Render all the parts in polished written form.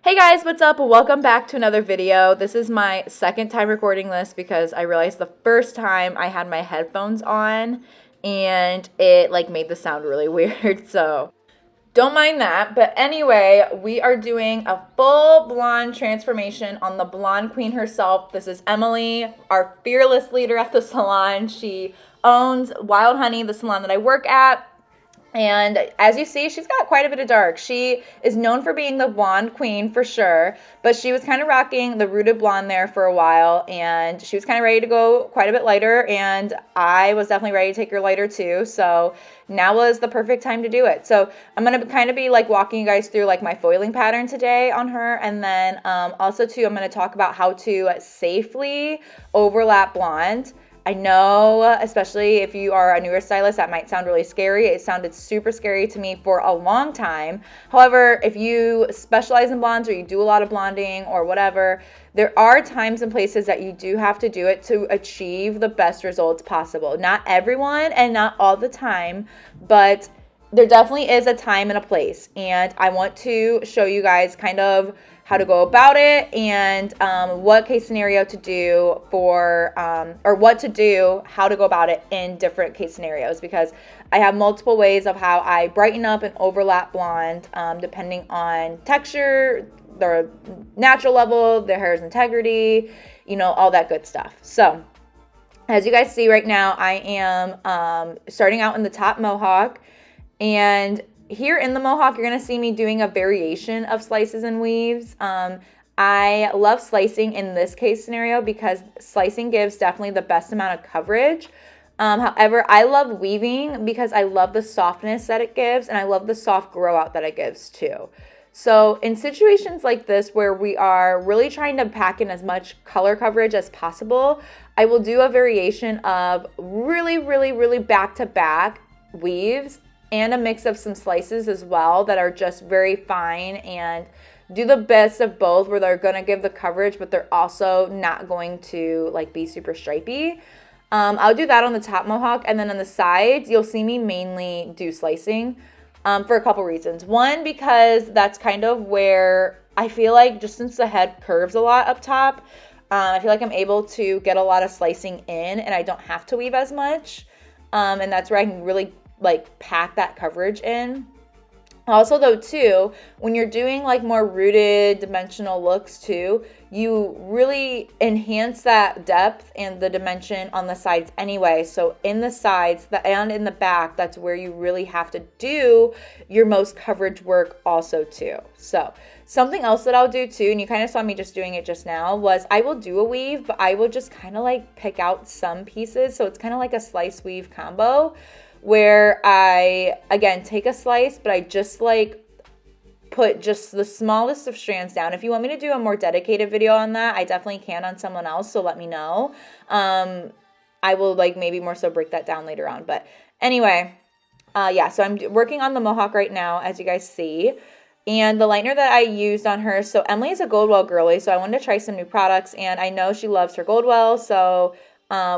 Hey guys, what's up? Welcome back to another video. This is my second time recording this because I realized the first time I had my headphones on and it made the sound really weird. So don't mind that. But anyway, we are doing a full blonde transformation on the blonde queen herself. This is Emily, our fearless leader at the salon. She owns Wild Honey, the salon that I work at. And as you see, she's got quite a bit of dark. She is known for being the blonde queen for sure, but she was kind of rocking the rooted blonde there for a while, and she was kind of ready to go quite a bit lighter, and I was definitely ready to take her lighter too, so now was the perfect time to do it. So I'm going to kind of be walking you guys through my foiling pattern today on her, and then also too, I'm going to talk about how to safely overlap blonde. I know, especially if you are a newer stylist, that might sound really scary. It sounded super scary to me for a long time. However, if you specialize in blondes or you do a lot of blonding or whatever, there are times and places that you do have to do it to achieve the best results possible. Not everyone and not all the time, but there definitely is a time and a place. And I want to show you guys kind of how to go about it and what case scenario to do for, or what to do, how to go about it in different case scenarios, because I have multiple ways of how I brighten up and overlap blonde depending on texture, their natural level, their hair's integrity, all that good stuff. So as you guys see right now, I am starting out in the top mohawk, and here in the mohawk, you're going to see me doing a variation of slices and weaves. I love slicing in this case scenario because slicing gives definitely the best amount of coverage. However, I love weaving because I love the softness that it gives, and I love the soft grow out that it gives too. So in situations like this where we are really trying to pack in as much color coverage as possible, I will do a variation of really back-to-back weaves and a mix of some slices as well that are just very fine and do the best of both, where they're going to give the coverage, but they're also not going to be super stripy. I'll do that on the top mohawk, and then on the sides, you'll see me mainly do slicing for a couple reasons. One, because that's kind of where I feel like, just since the head curves a lot up top, I feel like I'm able to get a lot of slicing in and I don't have to weave as much. And that's where I can really pack that coverage in. Also though too, when you're doing more rooted dimensional looks too, you really enhance that depth and the dimension on the sides anyway. So in the sides and in the back, that's where you really have to do your most coverage work also too. So something else that I'll do too, and you kind of saw me just doing it just now, was I will do a weave, but I will just kind of pick out some pieces. So it's kind of like a slice weave combo, where I, again, take a slice, but I just put just the smallest of strands down. If you want me to do a more dedicated video on that, I definitely can on someone else, so let me know. I will maybe more so break that down later on. But anyway, yeah, so I'm working on the mohawk right now, as you guys see. And the lightener that I used on her, so Emily is a Goldwell girly, so I wanted to try some new products, and I know she loves her Goldwell, so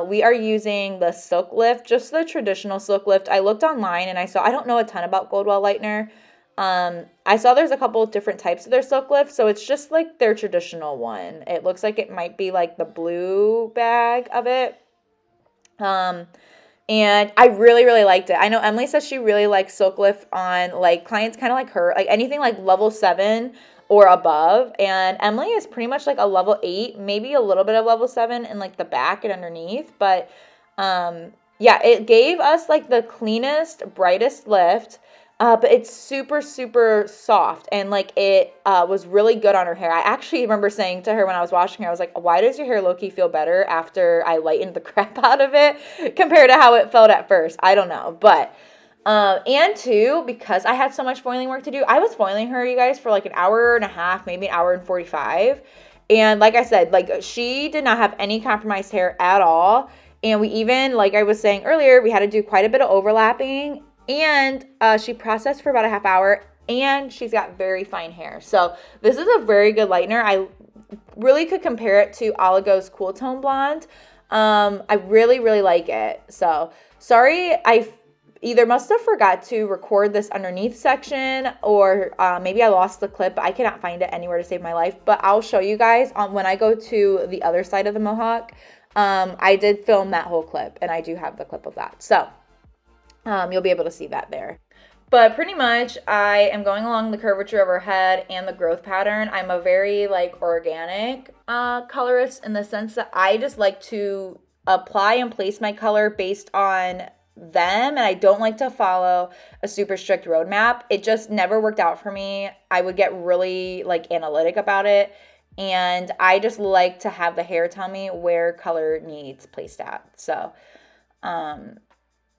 we are using the Silk Lift, just the traditional Silk Lift. I looked online and I don't know a ton about Goldwell Lightener. I saw there's a couple of different types of their Silk Lift, so it's just their traditional one. It looks like it might be the blue bag of it. And I really liked it. I know Emily says she really likes Silk Lift on clients kind of like her, anything level 7 or above, and Emily is pretty much a level 8, maybe a little bit of level 7 in the back and underneath, but yeah, it gave us the cleanest, brightest lift, but it's super soft, and it was really good on her hair. I actually remember saying to her when I was washing her, I was like, why does your hair low-key feel better after I lightened the crap out of it compared to how it felt at first? I don't know, but and two, because I had so much foiling work to do, I was foiling her, you guys, for an hour and a half, maybe an hour and 45. And like I said, she did not have any compromised hair at all. And we even, like I was saying earlier, we had to do quite a bit of overlapping. And she processed for about a half hour, and she's got very fine hair. So this is a very good lightener. I really could compare it to Oligo's Cool Tone Blonde. I really like it. So sorry, either must have forgot to record this underneath section, or maybe I lost the clip. I cannot find it anywhere to save my life, but I'll show you guys on when I go to the other side of the mohawk. I did film that whole clip, and I do have the clip of that. So you'll be able to see that there. But pretty much I am going along the curvature of her head and the growth pattern. I'm a very like organic colorist in the sense that I just like to apply and place my color based on them, and I don't like to follow a super strict roadmap. It just never worked out for me. I would get really like analytic about it, and I just like to have the hair tell me where color needs placed at. So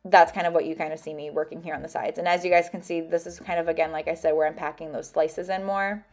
that's kind of what you kind of see me working here on the sides. And as you guys can see, this is kind of, again, like I said, where I'm packing those slices in more.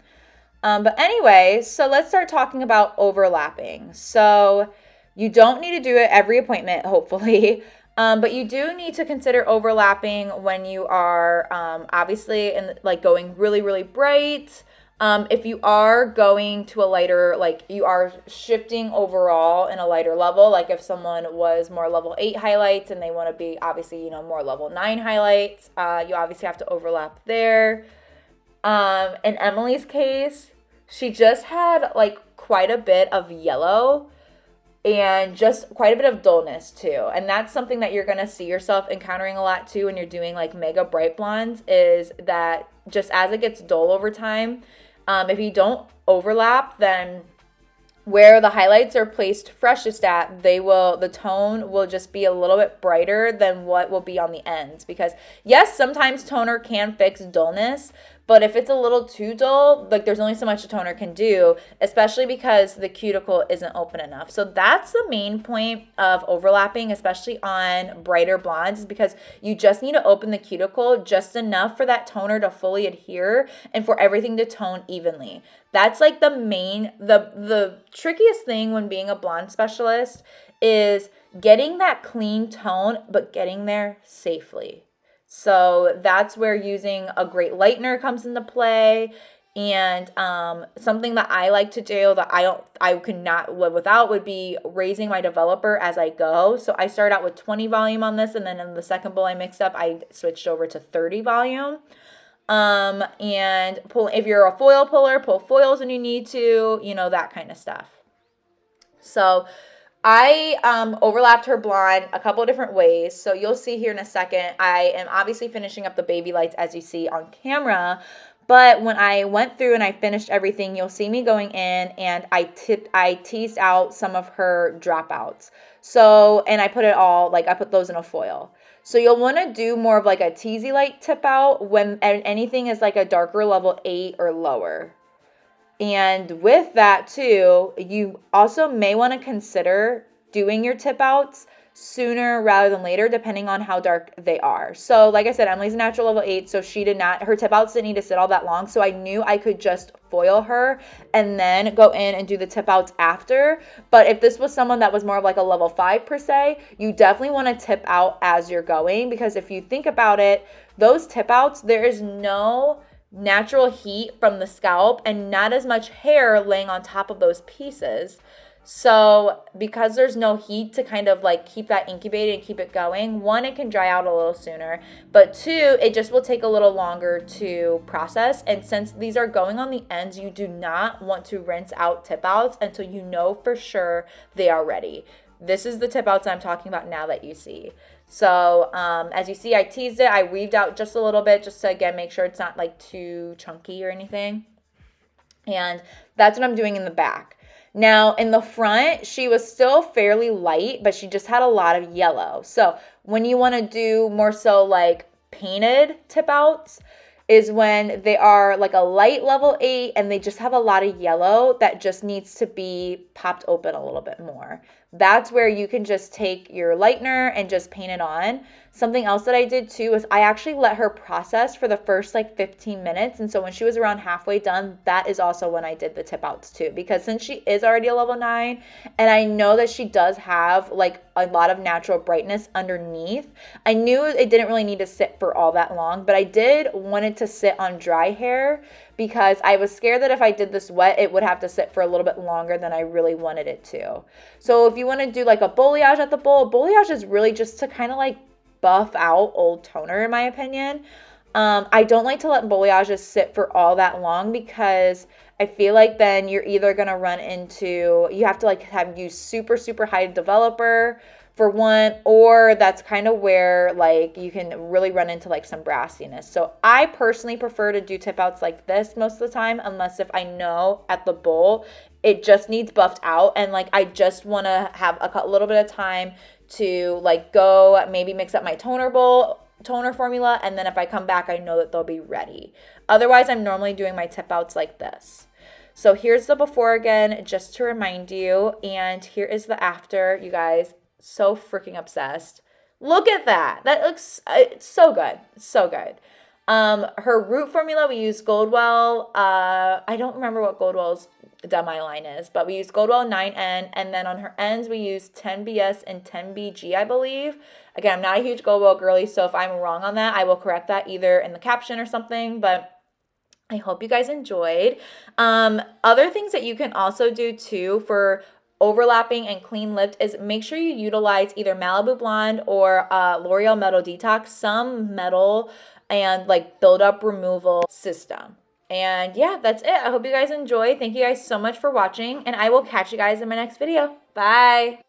But anyway, so let's start talking about overlapping. So you don't need to do it every appointment, hopefully, but you do need to consider overlapping when you are obviously like going really, really bright. If you are going to a lighter, like you are shifting overall in a lighter level, like if someone was more level 8 highlights and they want to be obviously, you know, more level 9 highlights, you obviously have to overlap there. In Emily's case, she just had like quite a bit of yellow and just quite a bit of dullness too. And that's something that you're going to see yourself encountering a lot too when you're doing like mega bright blondes, is that just as it gets dull over time, if you don't overlap, then where the highlights are placed freshest at, the tone will just be a little bit brighter than what will be on the ends. Because yes, sometimes toner can fix dullness, but if it's a little too dull, like there's only so much a toner can do, especially because the cuticle isn't open enough. So that's the main point of overlapping, especially on brighter blondes, is because you just need to open the cuticle just enough for that toner to fully adhere and for everything to tone evenly. That's like the trickiest thing when being a blonde specialist, is getting that clean tone, but getting there safely. So that's where using a great lightener comes into play. And something that I like to do that I could not live without would be raising my developer as I go. So I started out with 20 volume on this, and then in the second bowl I mixed up, I switched over to 30 volume. And if you're a foil puller, pull foils when you need to, you know, that kind of stuff. So I overlapped her blonde a couple of different ways. So you'll see here in a second, I am obviously finishing up the Babylights as you see on camera. But when I went through and I finished everything, you'll see me going in and I teased out some of her dropouts. So, and I put those in a foil. So you'll want to do more of like a Teasylight tip out when anything is like a darker level 8 or lower. And with that too, you also may want to consider doing your tip outs sooner rather than later, depending on how dark they are. So like I said, Emily's a natural level 8, so her tip outs didn't need to sit all that long. So I knew I could just foil her and then go in and do the tip outs after. But if this was someone that was more of like a level 5 per se, you definitely want to tip out as you're going, because if you think about it, those tip outs, there is no natural heat from the scalp and not as much hair laying on top of those pieces. So because there's no heat to kind of like keep that incubated and keep it going, one, it can dry out a little sooner, but two, it just will take a little longer to process. And since these are going on the ends, you do not want to rinse out tip outs until you know for sure they are ready. This is the tip outs I'm talking about now that you see. So as you see, I teased it. I weaved out just a little bit just to, again, make sure it's not like too chunky or anything. And that's what I'm doing in the back. Now, in the front, she was still fairly light, but she just had a lot of yellow. So when you want to do more so like painted tip outs is when they are like a light level 8 and they just have a lot of yellow that just needs to be popped open a little bit more. That's where you can just take your lightener and just paint it on. Something else that I did too is I actually let her process for the first like 15 minutes. And so when she was around halfway done, that is also when I did the tip outs too. Because since she is already a level 9 and I know that she does have like a lot of natural brightness underneath, I knew it didn't really need to sit for all that long. But I did want it to sit on dry hair because I was scared that if I did this wet, it would have to sit for a little bit longer than I really wanted it to. So if you want to do like a balayage at the bowl, balayage is really just to kind of like buff out old toner in my opinion. I don't like to let balayage sit for all that long because I feel like then you're either going to run into, you have to like use super, super high developer for one, or that's kind of where like you can really run into like some brassiness. So I personally prefer to do tip outs like this most of the time, unless if I know at the bowl it just needs buffed out and like I just want to have a little bit of time to like go maybe mix up my toner formula, and then if I come back I know that they'll be ready. Otherwise I'm normally doing my tip outs like this. So here's the before again, just to remind you, and here is the after. You guys, so freaking obsessed. Look at that. That looks, it's so good. So good. Her root formula, we use Goldwell. I don't remember what Goldwell's demi line is, but we use Goldwell 9N, and then on her ends we use 10BS and 10BG, I believe. Again, I'm not a huge Goldwell girly, so if I'm wrong on that, I will correct that either in the caption or something, but I hope you guys enjoyed. Other things that you can also do too for overlapping and clean lipped is make sure you utilize either Malibu Blonde or L'Oreal Metal Detox, some metal and like buildup removal system. And yeah, that's it. I hope you guys enjoy. Thank you guys so much for watching, and I will catch you guys in my next video. Bye.